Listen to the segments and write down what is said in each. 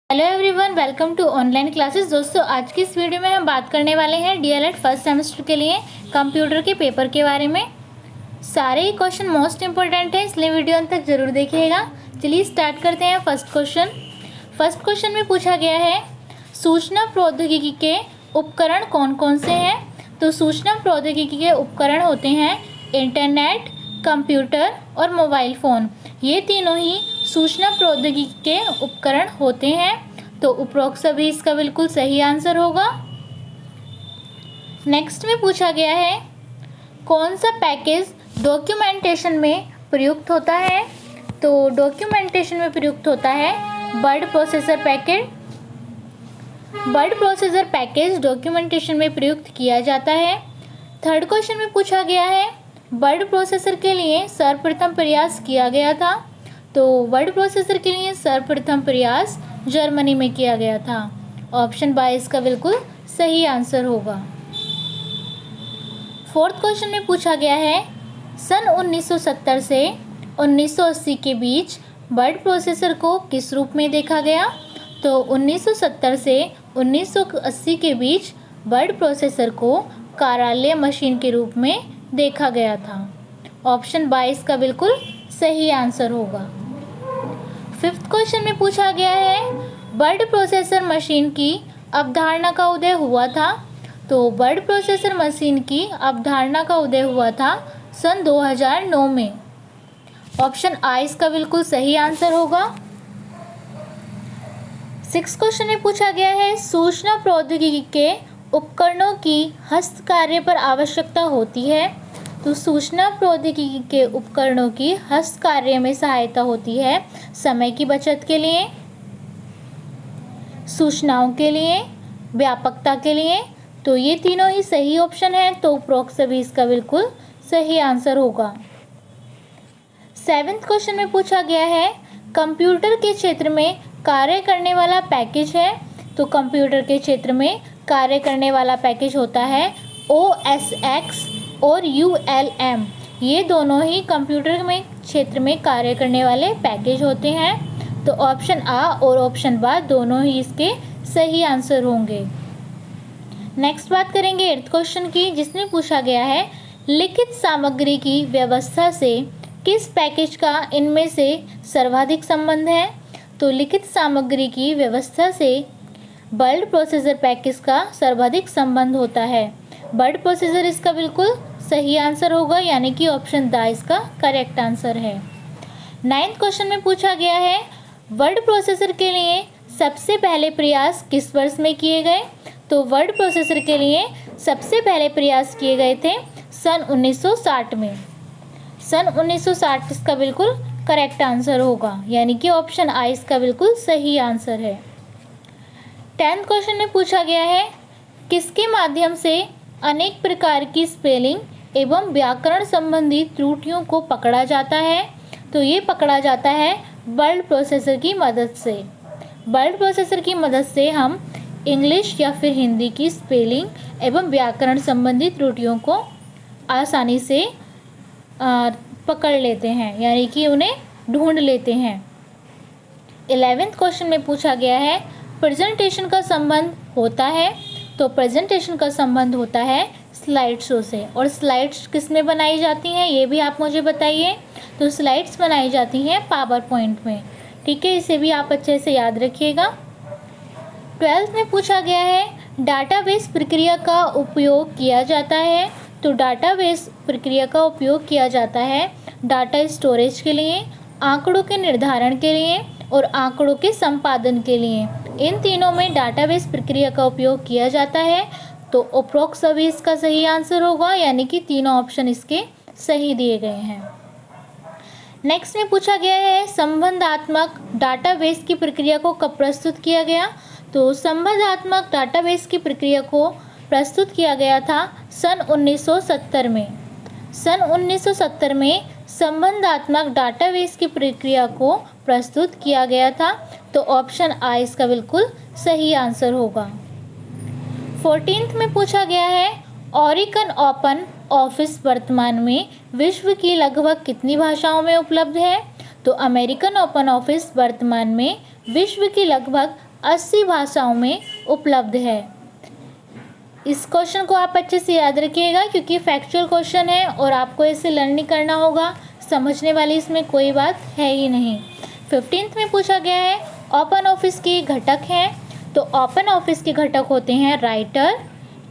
Hello everyone, welcome to online classes. दोस्तों, आज की इस वीडियो में हम बात करने वाले हैं डीएलएड फर्स्ट सेमेस्टर के लिए कंप्यूटर के पेपर के बारे में। सारे ही क्वेश्चन मोस्ट इंपॉर्टेंट हैं, इसलिए वीडियो अंत तक जरूर देखिएगा। चलिए स्टार्ट करते हैं। फर्स्ट क्वेश्चन में पूछा गया है, सूचना प्रौद्योगिकी के उपकरण कौन कौन से हैं। तो सूचना प्रौद्योगिकी के उपकरण होते हैं इंटरनेट, कंप्यूटर और मोबाइल फ़ोन। ये तीनों ही सूचना प्रौद्योगिकी के उपकरण होते हैं। तो उपरोक्त सभी इसका बिल्कुल सही आंसर होगा। नेक्स्ट में पूछा गया है, कौन सा पैकेज डॉक्यूमेंटेशन में प्रयुक्त होता है। तो डॉक्यूमेंटेशन में प्रयुक्त होता है word processor package. Word processor package documentation में प्रयुक्त किया जाता है। थर्ड क्वेश्चन में पूछा गया है, वर्ड प्रोसेसर के लिए सर्वप्रथम प्रयास किया गया था। तो वर्ड प्रोसेसर के लिए सर्वप्रथम प्रयास जर्मनी में किया गया था। ऑप्शन 22 का बिल्कुल सही आंसर होगा। फोर्थ क्वेश्चन में पूछा गया है, सन 1970 से 1980 के बीच वर्ड प्रोसेसर को किस रूप में देखा गया। तो 1970 से 1980 के बीच वर्ड प्रोसेसर को कार्यालय मशीन के रूप में देखा गया था। ऑप्शन 22 का बिल्कुल सही आंसर होगा। फिफ्थ क्वेश्चन में पूछा गया है, वर्ड प्रोसेसर मशीन की अवधारणा का उदय हुआ था। तो वर्ड प्रोसेसर मशीन की अवधारणा का उदय हुआ था सन 2009 में। ऑप्शन आई इसका बिल्कुल सही आंसर होगा। सिक्स क्वेश्चन में पूछा गया है, सूचना प्रौद्योगिकी के उपकरणों की हस्तकार्य पर आवश्यकता होती है। तो सूचना प्रौद्योगिकी के उपकरणों की हस्तकार्य में सहायता होती है समय की बचत के लिए, सूचनाओं के लिए, व्यापकता के लिए। तो ये तीनों ही सही ऑप्शन हैं। तो उपरोक्त सभी इसका बिल्कुल सही आंसर होगा। सेवेंथ क्वेश्चन में पूछा गया है, कंप्यूटर के क्षेत्र में कार्य करने वाला पैकेज है। तो कंप्यूटर के क्षेत्र में कार्य करने वाला पैकेज होता है OS X और ULM। ये दोनों ही कंप्यूटर में क्षेत्र में कार्य करने वाले पैकेज होते हैं। तो ऑप्शन आ और ऑप्शन बा दोनों ही इसके सही आंसर होंगे। नेक्स्ट बात करेंगे एट्थ क्वेश्चन की, जिसमें पूछा गया है, लिखित सामग्री की व्यवस्था से किस पैकेज का इनमें से सर्वाधिक संबंध है। तो लिखित सामग्री की व्यवस्था से वर्ड प्रोसेसर पैकेज का सर्वाधिक संबंध होता है। वर्ड प्रोसेसर इसका बिल्कुल सही आंसर होगा, यानी कि ऑप्शन द इसका करेक्ट आंसर है। नाइन्थ क्वेश्चन में पूछा गया है, वर्ड प्रोसेसर के लिए सबसे पहले प्रयास किस वर्ष में किए गए। तो वर्ड प्रोसेसर के लिए सबसे पहले प्रयास किए गए थे सन 1960 में। सन 1960 इसका बिल्कुल करेक्ट आंसर होगा, यानी कि ऑप्शन आई इसका बिल्कुल सही आंसर है। 10th क्वेश्चन में पूछा गया है, किसके माध्यम से अनेक प्रकार की स्पेलिंग एवं व्याकरण संबंधी त्रुटियों को पकड़ा जाता है। तो ये पकड़ा जाता है वर्ड प्रोसेसर की मदद से। वर्ड प्रोसेसर की मदद से हम इंग्लिश या फिर हिंदी की स्पेलिंग एवं व्याकरण संबंधी त्रुटियों को आसानी से पकड़ लेते हैं, यानी कि उन्हें ढूंढ लेते हैं। 11th क्वेश्चन में पूछा गया है, प्रेजेंटेशन का संबंध होता है। तो प्रेजेंटेशन का संबंध होता है स्लाइड शो से। और स्लाइड्स किस में बनाई जाती हैं ये भी आप मुझे बताइए। तो स्लाइड्स बनाई जाती हैं पावर पॉइंट में। ठीक है, इसे भी आप अच्छे से याद रखिएगा। 12th में पूछा गया है, डाटाबेस प्रक्रिया का उपयोग किया जाता है। तो डाटाबेस प्रक्रिया का उपयोग किया जाता है डाटा स्टोरेज के लिए, आंकड़ों के निर्धारण के लिए और आंकड़ों के संपादन के लिए। इन तीनों में डाटाबेस प्रक्रिया का उपयोग किया जाता है। तो उपरोक्त सभी इसका सही आंसर होगा, यानी कि तीनों ऑप्शन इसके सही दिए गए हैं। नेक्स्ट में पूछा गया है, संबंधात्मक डाटाबेस की प्रक्रिया को कब प्रस्तुत किया गया। तो संबंधात्मक डाटाबेस की प्रक्रिया को प्रस्तुत किया गया था सन 1970 में। सन 1970 में संबंधात्मक डाटाबेस की प्रक्रिया को प्रस्तुत किया गया था। तो ऑप्शन आई इसका बिल्कुल सही आंसर होगा। 14th में पूछा गया है, ओरेकन ओपन ऑफिस वर्तमान में विश्व की लगभग कितनी भाषाओं में उपलब्ध है। तो अमेरिकन ओपन ऑफिस वर्तमान में विश्व की लगभग 80 भाषाओं में उपलब्ध है। इस क्वेश्चन को आप अच्छे से याद रखिएगा क्योंकि फैक्चुअल क्वेश्चन है और आपको इसे लर्न नहीं करना होगा, समझने वाली इसमें कोई बात है ही नहीं। 15th में पूछा गया है ओपन ऑफिस के घटक हैं, तो ओपन ऑफिस के घटक होते हैं राइटर,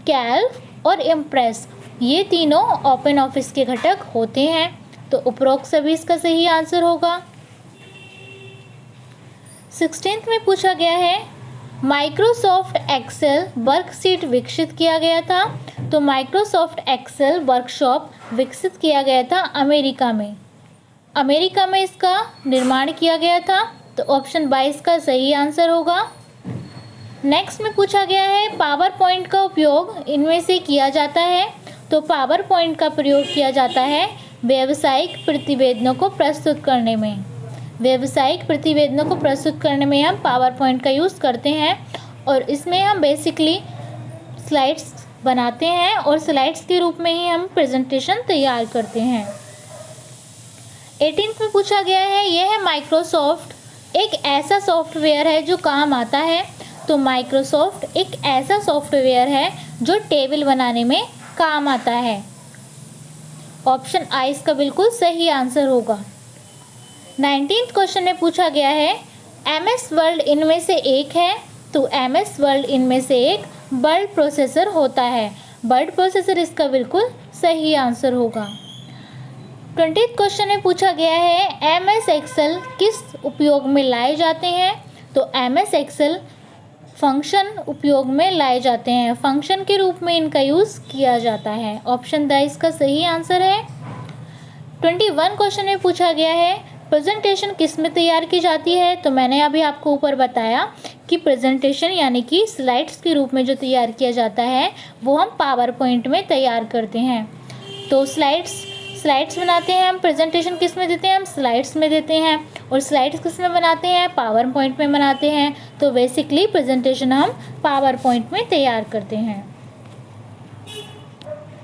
कैल्क और इम्प्रेस। ये तीनों ओपन ऑफिस के घटक होते हैं, तो उपरोक्त सभी इसका सही आंसर होगा। 16th में पूछा गया है माइक्रोसॉफ्ट एक्सेल वर्कशीट विकसित किया गया था, तो माइक्रोसॉफ्ट एक्सेल वर्कशॉप विकसित किया गया था अमेरिका में इसका निर्माण किया गया था, तो ऑप्शन 22 का सही आंसर होगा। नेक्स्ट में पूछा गया है पावर पॉइंट का उपयोग इनमें से किया जाता है, तो पावर पॉइंट का प्रयोग किया जाता है व्यावसायिक प्रतिवेदनों को प्रस्तुत करने में। व्यावसायिक प्रतिवेदनों को प्रस्तुत करने में हम पावर पॉइंट का यूज़ करते हैं और इसमें हम बेसिकली स्लाइड्स बनाते हैं और स्लाइड्स के रूप में ही हम प्रेजेंटेशन तैयार करते हैं। 18th में पूछा गया है यह है माइक्रोसॉफ्ट एक ऐसा सॉफ्टवेयर है जो काम आता है, तो माइक्रोसॉफ्ट एक ऐसा सॉफ्टवेयर है जो टेबल बनाने में काम आता है। ऑप्शन आई इसका बिल्कुल सही आंसर होगा। 19th क्वेश्चन में पूछा गया है MS वर्ड इनमें से एक है, तो MS वर्ड इनमें से एक वर्ड प्रोसेसर होता है। वर्ड प्रोसेसर इसका बिल्कुल सही आंसर होगा। 20th क्वेश्चन में पूछा गया है MS एक्सेल किस उपयोग में लाए जाते हैं, तो MS एक्सेल फंक्शन उपयोग में लाए जाते हैं, फंक्शन के रूप में इनका यूज़ किया जाता है। ऑप्शन 2 इसका सही आंसर है। 21 क्वेश्चन में पूछा गया है प्रेजेंटेशन किस में तैयार की जाती है, तो मैंने अभी आपको ऊपर बताया कि प्रेजेंटेशन यानी कि स्लाइड्स के रूप में जो तैयार किया जाता है वो हम पावर पॉइंट में तैयार करते हैं। तो स्लाइड्स बनाते हैं हम, प्रेजेंटेशन किस में देते हैं, हम स्लाइड्स में देते हैं, और स्लाइड्स किस में बनाते हैं, पावर पॉइंट में बनाते हैं। तो बेसिकली प्रेजेंटेशन हम पावर पॉइंट में तैयार करते हैं।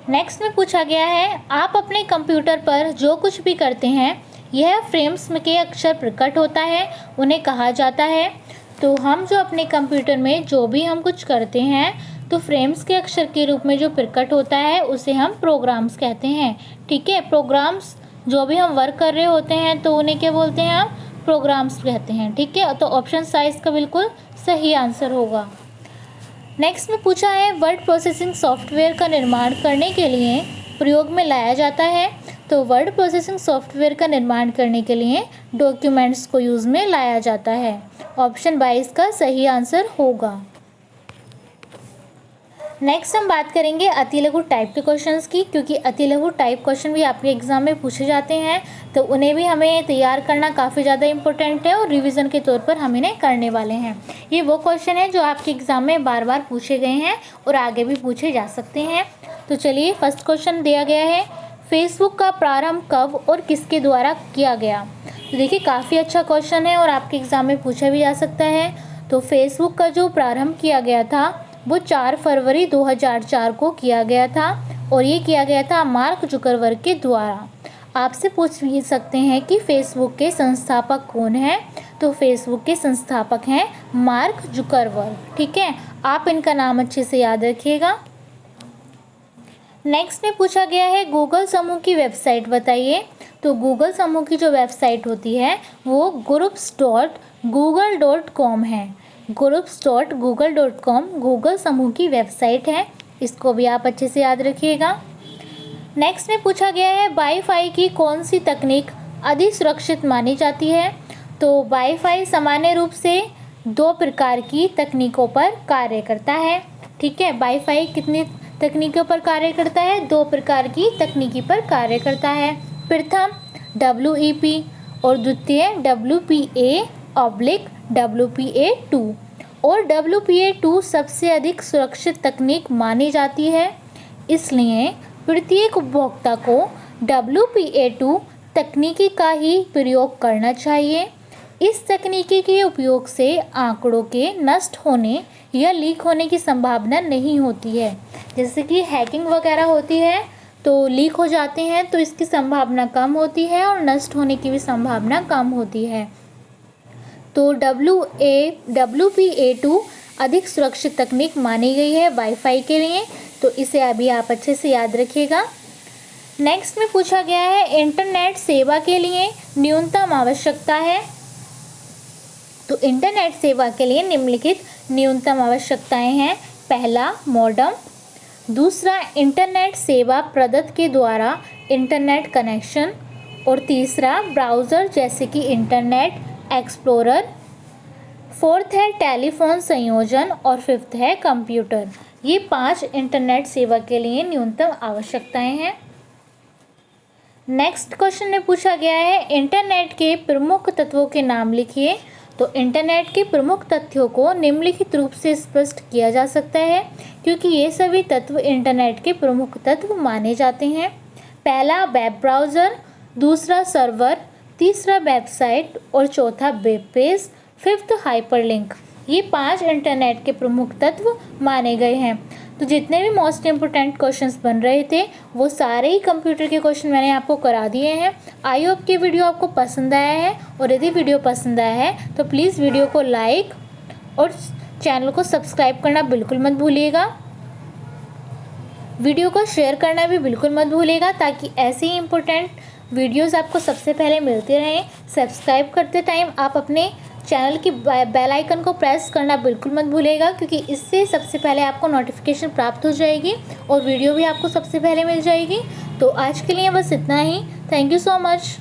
नेक्स्ट में पूछा गया है आप अपने कंप्यूटर पर जो कुछ भी करते हैं यह फ्रेम्स में के अक्षर प्रकट होता है, उन्हें कहा जाता है। तो हम जो अपने कंप्यूटर में जो भी हम कुछ करते हैं तो फ्रेम्स के अक्षर के रूप में जो प्रकट होता है उसे हम प्रोग्राम्स कहते हैं। ठीक है, प्रोग्राम्स जो भी हम वर्क कर रहे होते हैं तो उन्हें क्या बोलते हैं, हम प्रोग्राम्स कहते हैं। ठीक है, तो ऑप्शन साइज का बिल्कुल सही आंसर होगा। नेक्स्ट में पूछा है वर्ड प्रोसेसिंग सॉफ्टवेयर का निर्माण करने के लिए प्रयोग में लाया जाता है, तो वर्ड प्रोसेसिंग सॉफ्टवेयर का निर्माण करने के लिए डॉक्यूमेंट्स को यूज़ में लाया जाता है। ऑप्शन 22 का सही आंसर होगा। नेक्स्ट हम बात करेंगे अति लघु टाइप के क्वेश्चंस की, क्योंकि अति लघु टाइप क्वेश्चन भी आपके एग्जाम में पूछे जाते हैं, तो उन्हें भी हमें तैयार करना काफ़ी ज़्यादा इंपॉर्टेंट है और रिवीजन के तौर पर हम इन्हें करने वाले हैं। ये वो क्वेश्चन है जो आपके एग्ज़ाम में बार बार पूछे गए हैं और आगे भी पूछे जा सकते हैं। तो चलिए, फर्स्ट क्वेश्चन दिया गया है फेसबुक का प्रारंभ कब और किसके द्वारा किया गया। तो देखिए, काफ़ी अच्छा क्वेश्चन है और आपके एग्ज़ाम में पूछा भी जा सकता है। तो फेसबुक का जो प्रारंभ किया गया था वो 4 फरवरी 2004 को किया गया था और ये किया गया था मार्क जुकरबर्ग के द्वारा। आपसे पूछ भी सकते हैं कि फेसबुक के संस्थापक कौन हैं, तो फेसबुक के संस्थापक हैं मार्क जुकरबर्ग। ठीक है, आप इनका नाम अच्छे से याद रखिएगा। नेक्स्ट में पूछा गया है गूगल समूह की वेबसाइट बताइए। तो गूगल समूह की जो वेबसाइट होती है वो groups.google.com है। groups.google.com गूगल समूह की वेबसाइट है, इसको भी आप अच्छे से याद रखिएगा। नेक्स्ट में पूछा गया है वाईफाई की कौन सी तकनीक अधिक सुरक्षित मानी जाती है। तो वाईफाई सामान्य रूप से 2 प्रकार की तकनीकों पर कार्य करता है। ठीक है, वाईफाई कितनी तकनीकों पर कार्य करता है, 2 प्रकार की तकनीकी पर कार्य करता है। प्रथम WEP और द्वितीय WPA/WPA2 और WPA2 सबसे अधिक सुरक्षित तकनीक मानी जाती है। इसलिए प्रत्येक उपभोक्ता को WPA2 तकनीकी का ही प्रयोग करना चाहिए। इस तकनीकी के उपयोग से आंकड़ों के नष्ट होने या लीक होने की संभावना नहीं होती है। जैसे कि हैकिंग वगैरह होती है तो लीक हो जाते हैं, तो इसकी संभावना कम होती है और नष्ट होने की भी संभावना कम होती है। तो WPA2 अधिक सुरक्षित तकनीक मानी गई है वाईफाई के लिए, तो इसे अभी आप अच्छे से याद रखिएगा। नेक्स्ट में पूछा गया है इंटरनेट सेवा के लिए न्यूनतम आवश्यकता है। तो इंटरनेट सेवा के लिए निम्नलिखित न्यूनतम आवश्यकताएं हैं। पहला, मॉडेम। दूसरा, इंटरनेट सेवा प्रदाता के द्वारा इंटरनेट कनेक्शन। और तीसरा, ब्राउज़र जैसे कि इंटरनेट एक्सप्लोरर। फोर्थ है टेलीफोन संयोजन और फिफ्थ है कंप्यूटर। ये 5 इंटरनेट सेवा के लिए न्यूनतम आवश्यकताएं हैं। नेक्स्ट क्वेश्चन में पूछा गया है इंटरनेट के प्रमुख तत्वों के नाम लिखिए। तो इंटरनेट के प्रमुख तथ्यों को निम्नलिखित रूप से स्पष्ट किया जा सकता है, क्योंकि ये सभी तत्व इंटरनेट के प्रमुख तत्व माने जाते हैं। पहला, वेब ब्राउज़र। दूसरा, सर्वर। तीसरा, वेबसाइट। और चौथा, वेब पेज। Fifth, hyperlink. ये 5 इंटरनेट के प्रमुख तत्व माने गए हैं। तो जितने भी मोस्ट इम्पोर्टेंट क्वेश्चंस बन रहे थे वो सारे ही कंप्यूटर के क्वेश्चन मैंने आपको करा दिए हैं। आई होप कि वीडियो आपको पसंद आया है, और यदि वीडियो पसंद आया है तो प्लीज़ वीडियो को लाइक और चैनल को सब्सक्राइब करना बिल्कुल मत भूलिएगा। वीडियो को शेयर करना भी बिल्कुल मत भूलिएगा, ताकि ऐसे ही इम्पोर्टेंट वीडियोज़ आपको सबसे पहले मिलते रहें। सब्सक्राइब करते टाइम आप अपने चैनल की बेल आइकन को प्रेस करना बिल्कुल मत भूलिएगा, क्योंकि इससे सबसे पहले आपको नोटिफिकेशन प्राप्त हो जाएगी और वीडियो भी आपको सबसे पहले मिल जाएगी। तो आज के लिए बस इतना ही। Thank you so much.